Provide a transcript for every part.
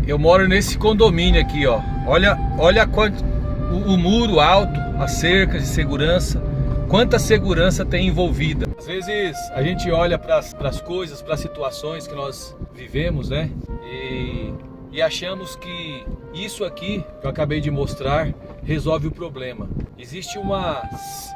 Eu moro nesse condomínio aqui, ó. Olha quanto o muro alto, as cercas de segurança, quanta segurança tem envolvida. Às vezes a gente olha para as coisas, para as situações que nós vivemos, né? E achamos que isso aqui que eu acabei de mostrar resolve o problema. Existe uma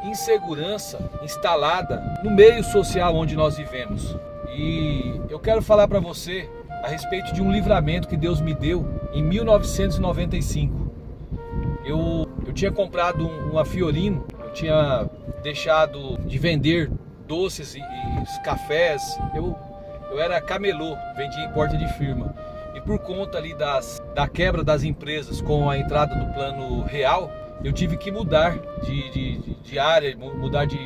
insegurança instalada no meio social onde nós vivemos. E eu quero falar para você a respeito de um livramento que Deus me deu em 1995. Eu tinha comprado uma Fiorino, eu tinha deixado de vender doces e cafés, eu era camelô, vendia em porta de firma. E por conta ali da quebra das empresas com a entrada do Plano Real, eu tive que mudar de área, mudar de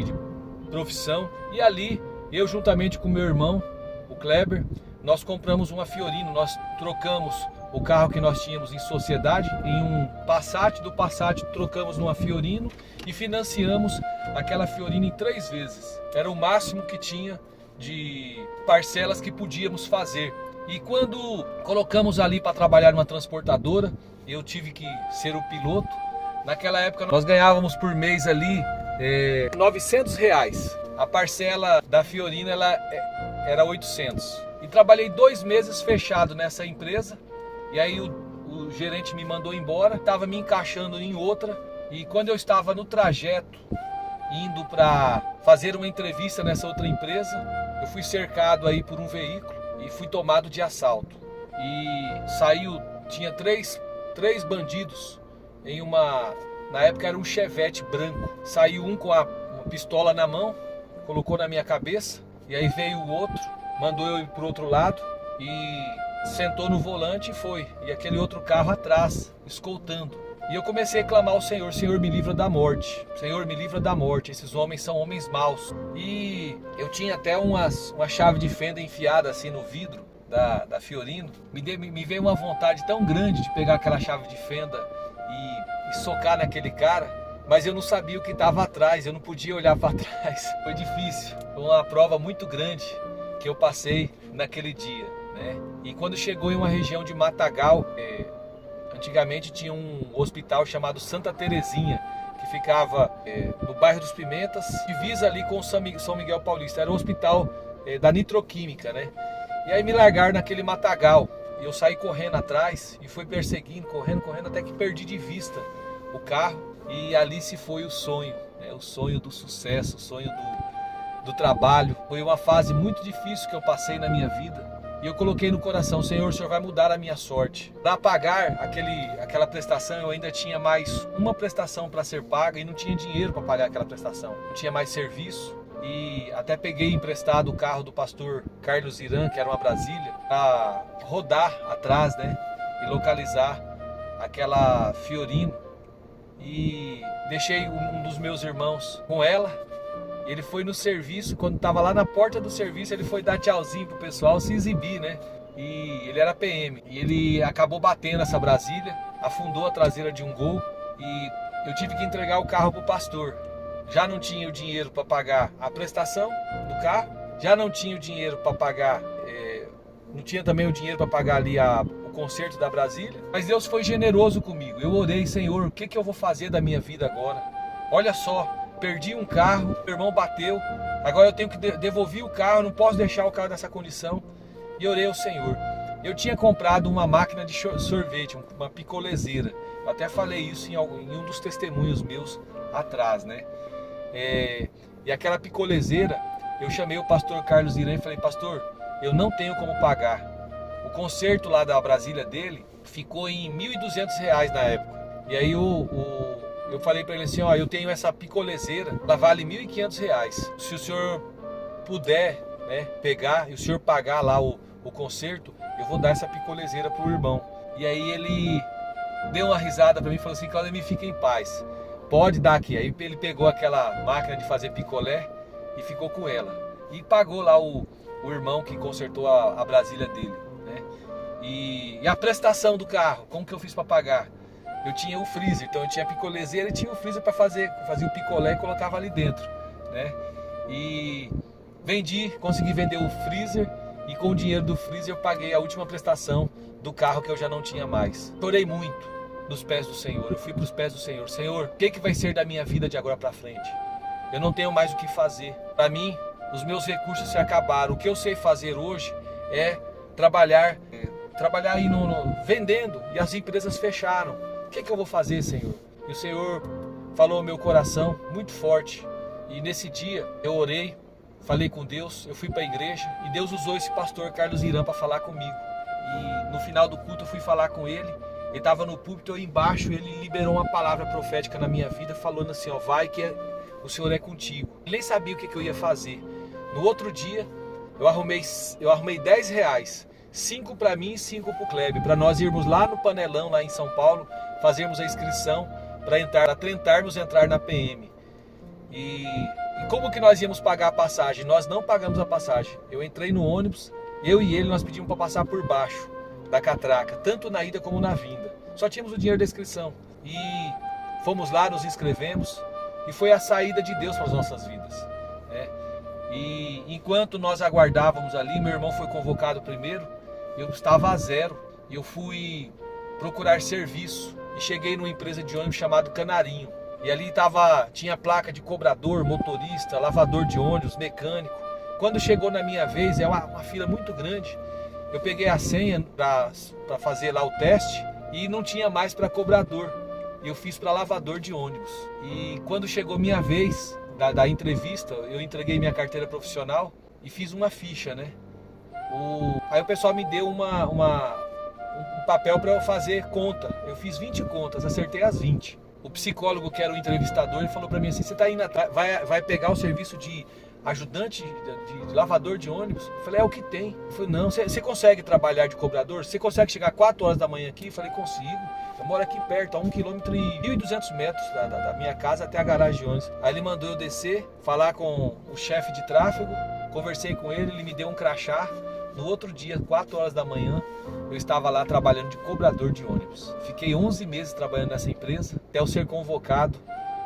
profissão. E ali, eu juntamente com meu irmão, o Kleber, nós compramos uma Fiorino, nós trocamos o carro que nós tínhamos em sociedade em um Passat, do Passat trocamos numa Fiorino e financiamos aquela Fiorino em 3 vezes. Era o máximo que tinha de parcelas que podíamos fazer. E quando colocamos ali para trabalhar numa transportadora, eu tive que ser o piloto. Naquela época nós ganhávamos por mês ali R$900. A parcela da Fiorino era 800. E trabalhei 2 meses fechado nessa empresa. E aí o gerente me mandou embora, estava me encaixando em outra. E quando eu estava no trajeto, indo para fazer uma entrevista nessa outra empresa, eu fui cercado aí por um veículo e fui tomado de assalto. E tinha três bandidos em na época era um Chevette branco. Saiu um com uma pistola na mão, colocou na minha cabeça, e aí veio o outro, mandou eu ir pro outro lado e sentou no volante e foi. E aquele outro carro atrás, escoltando. E eu comecei a clamar ao Senhor: Senhor, me livra da morte. Senhor, me livra da morte. Esses homens são homens maus. E eu tinha até uma chave de fenda enfiada assim no vidro da Fiorino. Me veio uma vontade tão grande de pegar aquela chave de fenda e socar naquele cara. Mas eu não sabia o que estava atrás, eu não podia olhar para trás. Foi difícil. Foi uma prova muito grande que eu passei naquele dia, né? E quando chegou em uma região de Matagal, antigamente tinha um hospital chamado Santa Terezinha, que ficava no bairro dos Pimentas, divisa ali com São Miguel Paulista. Era o hospital da nitroquímica, né? E aí me largaram naquele matagal. E eu saí correndo atrás e fui perseguindo, correndo, até que perdi de vista o carro. E ali se foi o sonho, né? O sonho do sucesso, o sonho do trabalho. Foi uma fase muito difícil que eu passei na minha vida. E eu coloquei no coração: Senhor, o Senhor vai mudar a minha sorte. Para pagar aquela prestação, eu ainda tinha mais uma prestação para ser paga e não tinha dinheiro para pagar aquela prestação. Não tinha mais serviço. E até peguei emprestado o carro do pastor Carlos Irã, que era uma Brasília, para rodar atrás, né? E localizar aquela Fiorino. E deixei um dos meus irmãos com ela. Ele foi no serviço, quando estava lá na porta do serviço, ele foi dar tchauzinho pro pessoal, se exibir, né? E ele era PM. E ele acabou batendo essa Brasília, afundou a traseira de um Gol. E eu tive que entregar o carro pro pastor. Já não tinha o dinheiro para pagar a prestação do carro, já não tinha o dinheiro para pagar, não tinha também o dinheiro para pagar ali o conserto da Brasília. Mas Deus foi generoso comigo. Eu orei: Senhor, o que eu vou fazer da minha vida agora? Olha só, perdi um carro, meu irmão bateu, agora eu tenho que devolver o carro, não posso deixar o carro nessa condição. E orei ao Senhor. Eu tinha comprado uma máquina de sorvete, uma picolezeira. Eu até falei isso em um dos testemunhos meus atrás, né? E aquela picolezeira, eu chamei o pastor Carlos Irã e falei: pastor, eu não tenho como pagar. O conserto lá da Brasília dele ficou em R$1.200 na época. E aí eu falei para ele assim: ó, eu tenho essa picolezeira, ela vale R$1.500. Se o senhor puder, né, pegar e o senhor pagar lá o conserto, eu vou dar essa picolezeira pro irmão. E aí ele deu uma risada para mim e falou assim: Claudemir, fica em paz, pode dar aqui. Aí ele pegou aquela máquina de fazer picolé e ficou com ela. E pagou lá o irmão que consertou a Brasília dele, né? E a prestação do carro, como que eu fiz para pagar? Eu tinha o freezer, então eu tinha a picolezeira e tinha o freezer para fazia o picolé e colocava ali dentro, né? E consegui vender o freezer, e com o dinheiro do freezer eu paguei a última prestação do carro que eu já não tinha mais. Chorei muito nos pés do Senhor. Eu fui para os pés do Senhor. Senhor, o que vai ser da minha vida de agora para frente? Eu não tenho mais o que fazer. Para mim, os meus recursos se acabaram. O que eu sei fazer hoje é trabalhar aí vendendo, e as empresas fecharam. O que eu vou fazer, Senhor? E o Senhor falou ao meu coração muito forte. E nesse dia eu orei, falei com Deus, eu fui para a igreja e Deus usou esse pastor Carlos Irã para falar comigo. E no final do culto eu fui falar com ele. Ele estava no púlpito, eu embaixo, ele liberou uma palavra profética na minha vida, falando assim, ó, vai que o Senhor é contigo. Ele nem sabia o que eu ia fazer. No outro dia, eu arrumei R$10, 5 para mim e 5 para o Kleber, para nós irmos lá no Panelão, lá em São Paulo, fazermos a inscrição para tentarmos entrar na PM. E como que nós íamos pagar a passagem? Nós não pagamos a passagem. Eu entrei no ônibus, eu e ele, nós pedimos para passar por baixo da catraca, tanto na ida como na vinda. Só tínhamos o dinheiro da inscrição. E fomos lá, nos inscrevemos, e foi a saída de Deus para as nossas vidas, né? E enquanto nós aguardávamos ali, meu irmão foi convocado primeiro, eu estava a zero, e eu fui procurar serviço, e cheguei numa empresa de ônibus chamada Canarinho. E ali tinha placa de cobrador, motorista, lavador de ônibus, mecânico. Quando chegou na minha vez, é uma fila muito grande, eu peguei a senha para fazer lá o teste e não tinha mais para cobrador. Eu fiz para lavador de ônibus. E quando chegou minha vez da entrevista, eu entreguei minha carteira profissional e fiz uma ficha, né? Aí o pessoal me deu um papel para eu fazer conta. Eu fiz 20 contas, acertei as 20. O psicólogo, que era o entrevistador, ele falou para mim assim, você está indo atrás, vai pegar o serviço de ajudante de lavador de ônibus? Eu falei, é o que tem. Eu falei, não, você consegue trabalhar de cobrador? Você consegue chegar 4 horas da manhã aqui? Eu falei, consigo. Eu moro aqui perto, a 1,2 km da minha casa até a garagem de ônibus. Aí ele mandou eu descer, falar com o chefe de tráfego, conversei com ele, ele me deu um crachá. No outro dia, 4 horas da manhã, eu estava lá trabalhando de cobrador de ônibus. Fiquei 11 meses trabalhando nessa empresa, até eu ser convocado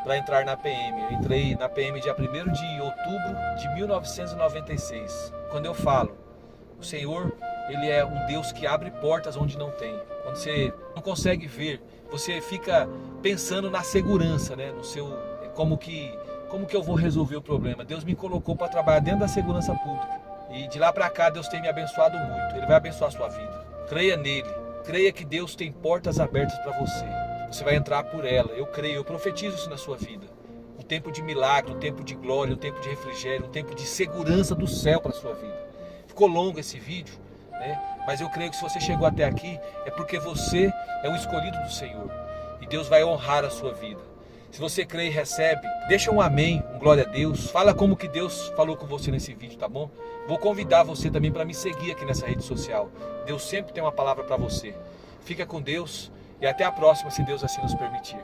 para entrar na PM. Eu entrei na PM dia 1º de outubro de 1996. Quando eu falo, o Senhor, Ele é um Deus que abre portas onde não tem. Quando você não consegue ver, você fica pensando na segurança, né? Como que eu vou resolver o problema? Deus me colocou para trabalhar dentro da segurança pública. E de lá para cá Deus tem me abençoado muito. Ele vai abençoar a sua vida. Creia nele. Creia que Deus tem portas abertas para você. Você vai entrar por ela. Eu creio, eu profetizo isso na sua vida. Um tempo de milagre, um tempo de glória, um tempo de refrigério, um tempo de segurança do céu para a sua vida. Ficou longo esse vídeo, né? Mas eu creio que se você chegou até aqui, é porque você é um escolhido do Senhor. E Deus vai honrar a sua vida. Se você crê e recebe, deixa um amém, um glória a Deus. Fala como que Deus falou com você nesse vídeo, tá bom? Vou convidar você também para me seguir aqui nessa rede social. Deus sempre tem uma palavra para você. Fica com Deus e até a próxima, se Deus assim nos permitir.